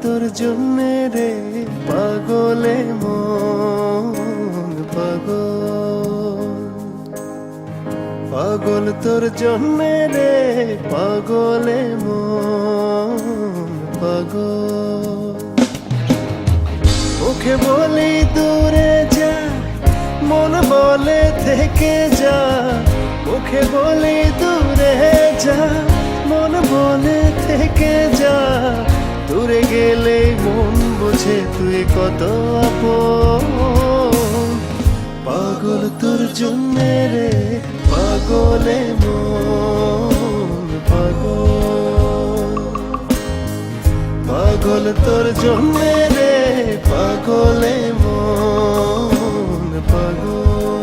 তোর জন্যে রে পাগলে মন পাগল, পাগল তোর জন্যে রে পাগলে মন পাগল। মুখে বলি দূরে যা, মন বলে থেকে যা। মুখে বলি দূরে যা, মন বলে থেকে যা। দূরে গেলেই মন বোঝে তুই কত আপন। পাগল তোর জন্যে রে পাগলে মন পাগল, পাগল তোর জন্যে রে পাগলে মন পাগল।